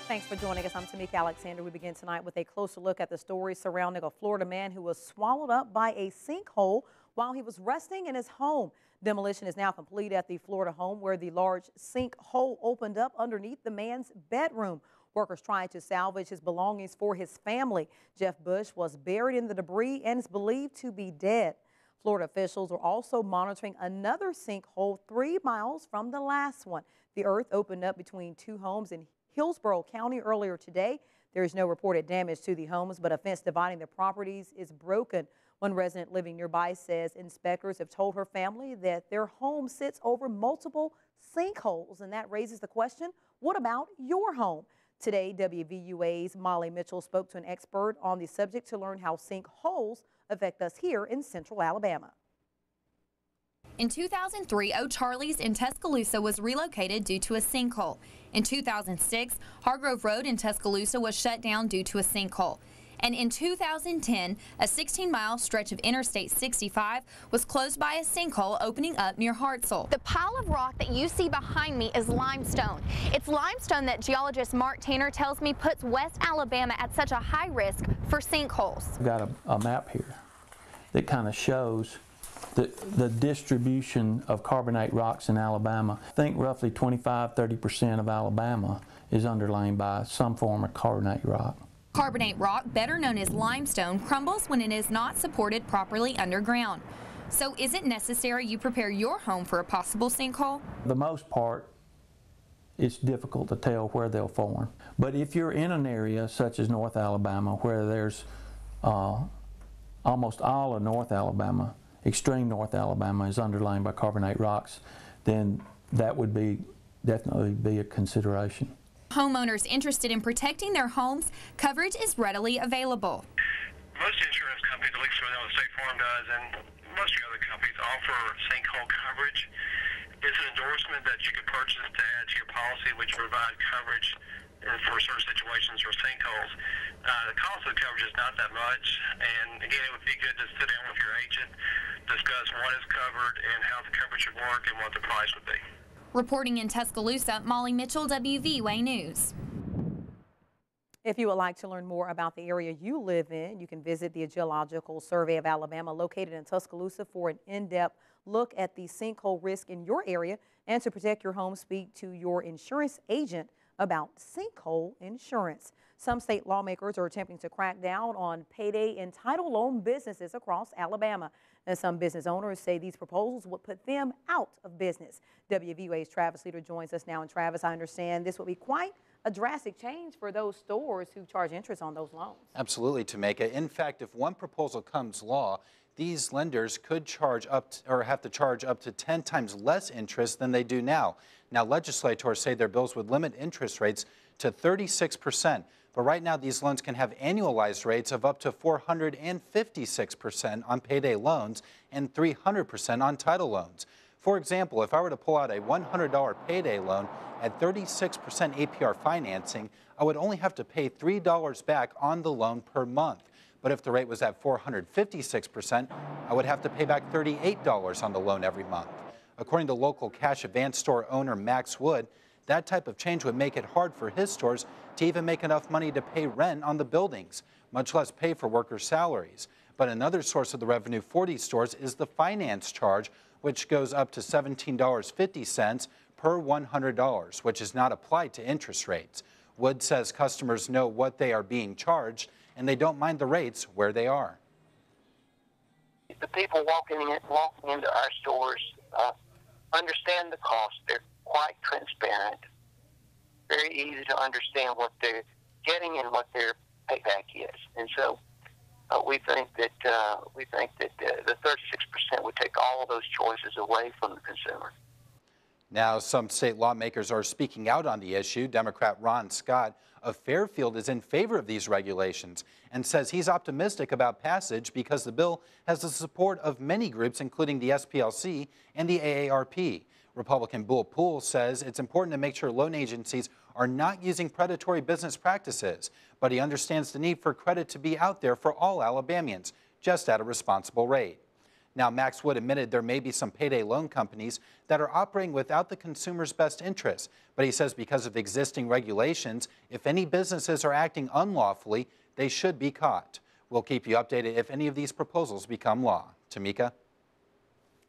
Thanks for joining us. I'm Tamika Alexander. We begin tonight with a closer look at the story surrounding a Florida man who was swallowed up by a sinkhole while he was resting in his home. Demolition is now complete at the Florida home where the large sinkhole opened up underneath the man's bedroom. Workers tried to salvage his belongings for his family. Jeff Bush was buried in the debris and is believed to be dead. Florida officials are also monitoring another sinkhole 3 miles from the last one. The earth opened up between two homes in Hillsborough County earlier today. There is no reported damage to the homes, but a fence dividing the properties is broken. One resident living nearby says inspectors have told her family that their home sits over multiple sinkholes, and that raises the question, what about your home? Today, WVUA's Molly Mitchell spoke to an expert on the subject to learn how sinkholes affect us here in central Alabama. In 2003, O'Charlie's in Tuscaloosa was relocated due to a sinkhole. In 2006, Hargrove Road in Tuscaloosa was shut down due to a sinkhole. And in 2010, a 16-mile stretch of Interstate 65 was closed by a sinkhole opening up near Hartselle. The pile of rock that you see behind me is limestone. It's limestone that geologist Mark Tanner tells me puts West Alabama at such a high risk for sinkholes. We've got a map here that kind of shows the distribution of carbonate rocks in Alabama. I think roughly 25–30% of Alabama is underlain by some form of carbonate rock. Carbonate rock, better known as limestone, crumbles when it is not supported properly underground. So is it necessary you prepare your home for a possible sinkhole? For the most part, it's difficult to tell where they'll form. But if you're in an area such as North Alabama where there's almost all of North Alabama, extreme North Alabama is underlain by carbonate rocks, then that would definitely be a consideration. Homeowners interested in protecting their homes, coverage is readily available. Most insurance companies, at least what State Farm does, and most of the other companies offer sinkhole coverage. It's an endorsement that you can purchase to add to your policy, which provide coverage for certain situations for sinkholes. The cost of the coverage is not that much, and again, it would be good to sit down with your agent, discuss what is covered and how the coverage should work and what the price would be. Reporting in Tuscaloosa, Molly Mitchell, WVUA News. If you would like to learn more about the area you live in, you can visit the Geological Survey of Alabama located in Tuscaloosa for an in-depth look at the sinkhole risk in your area. And to protect your home, speak to your insurance agent about sinkhole insurance. Some state lawmakers are attempting to crack down on payday and title loan businesses across Alabama. And some business owners say these proposals would put them out of business. WVUA's Travis Leader joins us now. And Travis, I understand this would be quite a drastic change for those stores who charge interest on those loans. Absolutely, Tamika. In fact, if one proposal comes law, these lenders could charge have to charge up to 10 times less interest than they do now. Now, legislators say their bills would limit interest rates to 36%. But right now, these loans can have annualized rates of up to 456% on payday loans and 300% on title loans. For example, if I were to pull out a $100 payday loan at 36% APR financing, I would only have to pay $3 back on the loan per month. But if the rate was at 456%, I would have to pay back $38 on the loan every month. According to local cash advance store owner Max Wood, that type of change would make it hard for his stores to even make enough money to pay rent on the buildings, much less pay for workers' salaries. But another source of the revenue for these stores is the finance charge, which goes up to $17.50 per $100, which is not applied to interest rates. Wood says customers know what they are being charged, and they don't mind the rates where they are. The people walking into our stores understand the cost. They're quite transparent, very easy to understand what they're getting and what their payback is. And so we think that the 36% would take all of those choices away from the consumer. Now, some state lawmakers are speaking out on the issue. Democrat Ron Scott of Fairfield is in favor of these regulations and says he's optimistic about passage because the bill has the support of many groups, including the SPLC and the AARP. Republican Bull Poole says it's important to make sure loan agencies are not using predatory business practices, but he understands the need for credit to be out there for all Alabamians, just at a responsible rate. Now, Max Wood admitted there may be some payday loan companies that are operating without the consumer's best interests. But he says because of existing regulations, if any businesses are acting unlawfully, they should be caught. We'll keep you updated if any of these proposals become law. Tamika?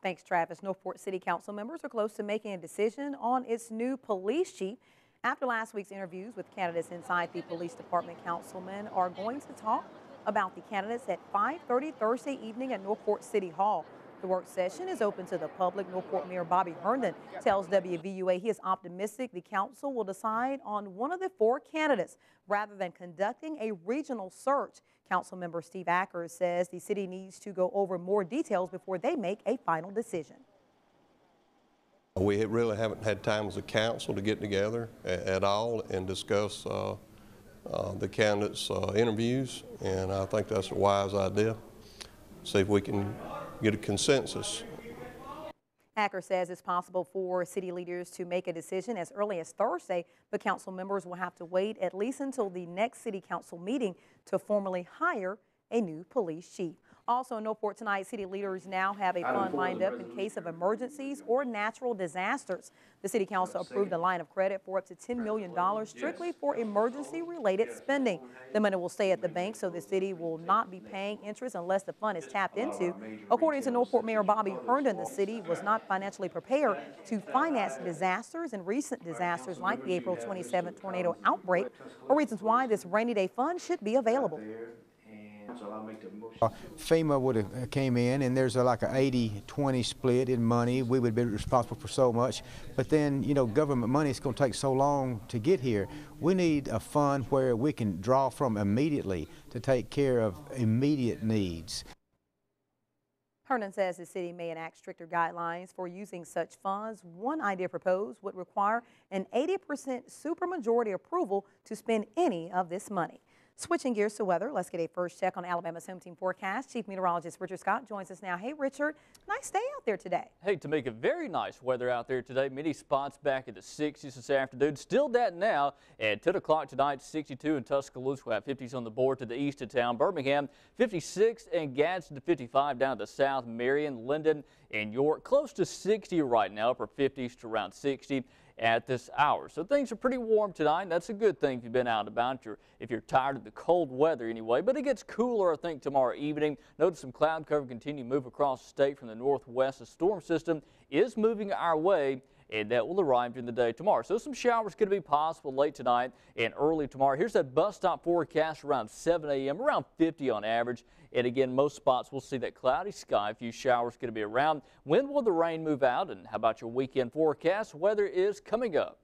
Thanks, Travis. Northport City Council members are close to making a decision on its new police chief. After last week's interviews with candidates inside the police department, councilmen are going to talk about the candidates at 5:30 Thursday evening at Northport City Hall. The work session is open to the public. Northport Mayor Bobby Herndon tells WVUA he is optimistic the council will decide on one of the 4 candidates rather than conducting a regional search. Councilmember Steve Ackers says the city needs to go over more details before they make a final decision. We really haven't had time as a council to get together at all and discuss the candidates' interviews, and I think that's a wise idea. See if we can get a consensus. Acker says it's possible for city leaders to make a decision as early as Thursday, but council members will have to wait at least until the next city council meeting to formally hire a new police chief. Also in Northport tonight, city leaders now have a fund lined up in case of emergencies or natural disasters. The city council approved a line of credit for up to $10 million strictly for emergency-related spending. The money will stay at the bank, so the city will not be paying interest unless the fund is tapped into. According to Northport Mayor Bobby Herndon, the city was not financially prepared to finance disasters and recent disasters like the April 27th tornado outbreak, or reasons why this rainy day fund should be available. FEMA would have came in, and there's like an 80-20 split in money. We would be responsible for so much, but then, you know, government money is going to take so long to get here. We need a fund where we can draw from immediately to take care of immediate needs. Herndon says the city may enact stricter guidelines for using such funds. One idea proposed would require an 80% supermajority approval to spend any of this money. Switching gears to weather, let's get a first check on Alabama's home team forecast. Chief Meteorologist Richard Scott joins us now. Hey, Richard, nice day out there today. Hey, Tamika, very nice weather out there today. Many spots back in the 60s this afternoon. Still that now at 10 o'clock tonight, 62 in Tuscaloosa. We'll have 50s on the board to the east of town. Birmingham, 56, and Gadsden to 55 down to the south. Marion, Linden, and York close to 60 right now, upper 50s to around 60 at this hour. So things are pretty warm tonight. That's a good thing if you've been out and about, if you're tired of the cold weather anyway. But it gets cooler, I think, tomorrow evening. Notice some cloud cover continue to move across the state from the northwest. The storm system is moving our way, and that will arrive during the day tomorrow. So some showers could be possible late tonight and early tomorrow. Here's that bus stop forecast around 7 a.m., around 50 on average. And again, most spots will see that cloudy sky. A few showers going to be around. When will the rain move out? And how about your weekend forecast? Weather is coming up.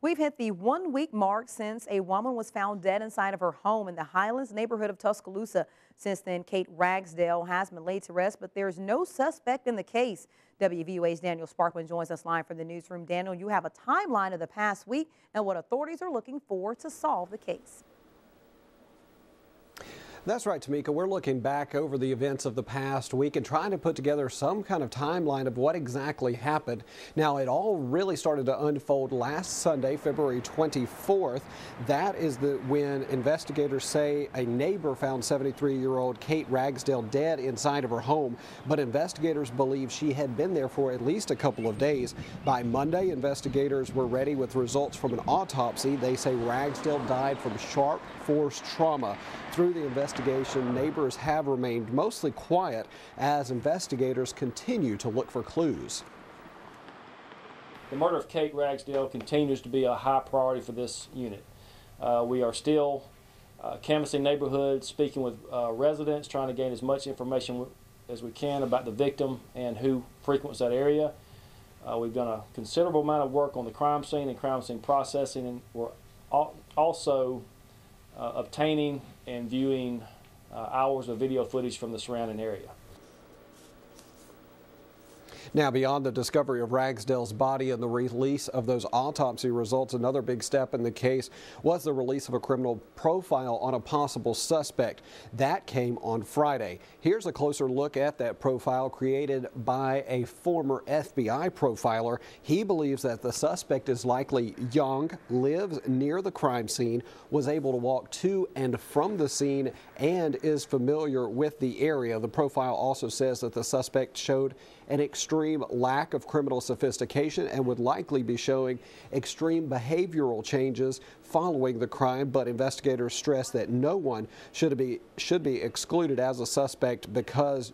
We've hit the 1-week mark since a woman was found dead inside of her home in the Highlands neighborhood of Tuscaloosa. Since then, Kate Ragsdale has been laid to rest, but there's no suspect in the case. WVUA's Daniel Sparkman joins us live from the newsroom. Daniel, you have a timeline of the past week and what authorities are looking for to solve the case. That's right, Tamika. We're looking back over the events of the past week and trying to put together some kind of timeline of what exactly happened. Now, it all really started to unfold last Sunday, February 24th. That is when investigators say a neighbor found 73-year-old Kate Ragsdale dead inside of her home, but investigators believe she had been there for at least a couple of days. By Monday, investigators were ready with results from an autopsy. They say Ragsdale died from sharp force trauma. Through the investigation, neighbors have remained mostly quiet as investigators continue to look for clues. The murder of Kate Ragsdale continues to be a high priority for this unit. We are still canvassing neighborhoods, speaking with residents, trying to gain as much information as we can about the victim and who frequents that area. We've done a considerable amount of work on the crime scene and crime scene processing, and we're also obtaining and viewing hours of video footage from the surrounding area. Now, beyond the discovery of Ragsdale's body and the release of those autopsy results, another big step in the case was the release of a criminal profile on a possible suspect. That came on Friday. Here's a closer look at that profile created by a former FBI profiler. He believes that the suspect is likely young, lives near the crime scene, was able to walk to and from the scene, and is familiar with the area. The profile also says that the suspect showed an extreme lack of criminal sophistication and would likely be showing extreme behavioral changes following the crime, but investigators stress that no one should be excluded as a suspect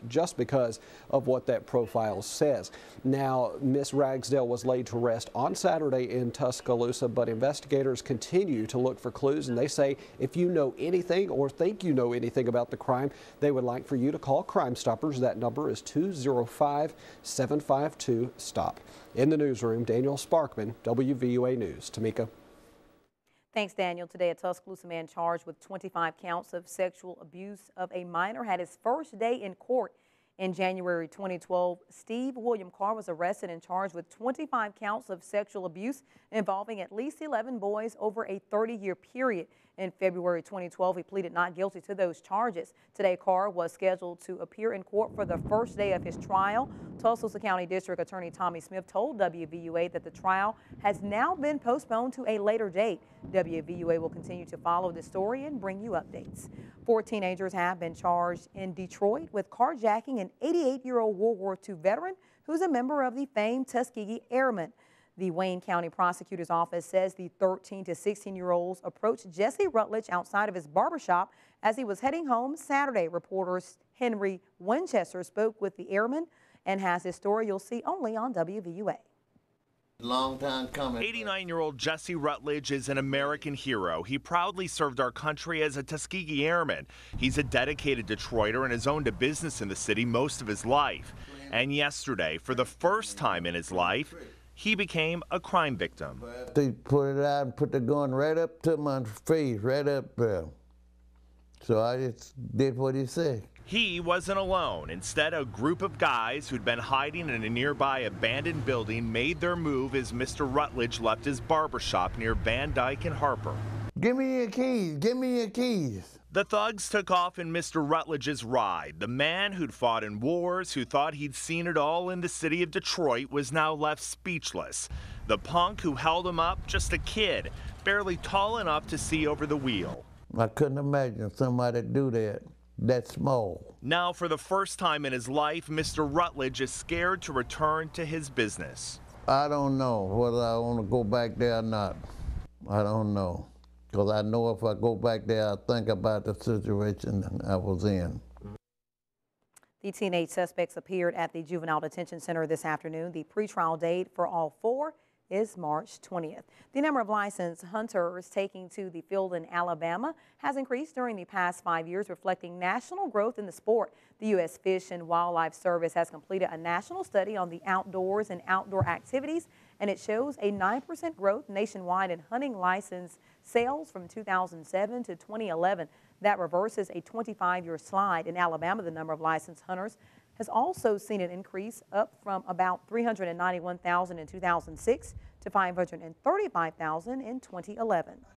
just because of what that profile says. Now, Miss Ragsdale was laid to rest on Saturday in Tuscaloosa, but investigators continue to look for clues, and they say if you know anything or think you know anything about the crime, they would like for you to call Crime Stoppers. That number is 205-752-STOP. In the newsroom, Daniel Sparkman, WVUA News. Tamika. Thanks, Daniel. Today, a Tuscaloosa man charged with 25 counts of sexual abuse of a minor had his first day in court. In January 2012, Steve William Carr was arrested and charged with 25 counts of sexual abuse involving at least 11 boys over a 30-year period. In February 2012, he pleaded not guilty to those charges. Today, Carr was scheduled to appear in court for the first day of his trial. Tuscaloosa County District Attorney Tommy Smith told WVUA that the trial has now been postponed to a later date. WVUA will continue to follow this story and bring you updates. 4 teenagers have been charged in Detroit with carjacking an 88-year-old World War II veteran who's a member of the famed Tuskegee Airmen. The Wayne County Prosecutor's Office says the 13 to 16-year-olds approached Jesse Rutledge outside of his barbershop as he was heading home Saturday. Reporters Henry Winchester spoke with the airman and has his story you'll see only on WVUA. Long time coming. 89-year-old Jesse Rutledge is an American hero. He proudly served our country as a Tuskegee Airman. He's a dedicated Detroiter and has owned a business in the city most of his life. And yesterday, for the first time in his life, he became a crime victim. They put it out and put the gun right up to my face, right up there. So I just did what he said. He wasn't alone. Instead, a group of guys who'd been hiding in a nearby abandoned building made their move as Mr. Rutledge left his barbershop near Van Dyke and Harper. Give me your keys, give me your keys. The thugs took off in Mr. Rutledge's ride. The man who'd fought in wars, who thought he'd seen it all in the city of Detroit, was now left speechless. The punk who held him up, just a kid, barely tall enough to see over the wheel. I couldn't imagine somebody do that small. Now, for the first time in his life, Mr. Rutledge is scared to return to his business. I don't know whether I want to go back there or not. I don't know. Because I know if I go back there, I'll think about the situation I was in. The teenage suspects appeared at the Juvenile Detention Center this afternoon. The pretrial date for all 4 is March 20th. The number of licensed hunters taking to the field in Alabama has increased during the past 5 years, reflecting national growth in the sport. The U.S. Fish and Wildlife Service has completed a national study on the outdoors and outdoor activities, and it shows a 9% growth nationwide in hunting license sales from 2007 to 2011. That reverses a 25-year slide. In Alabama, the number of licensed hunters has also seen an increase, up from about 391,000 in 2006 to 535,000 in 2011.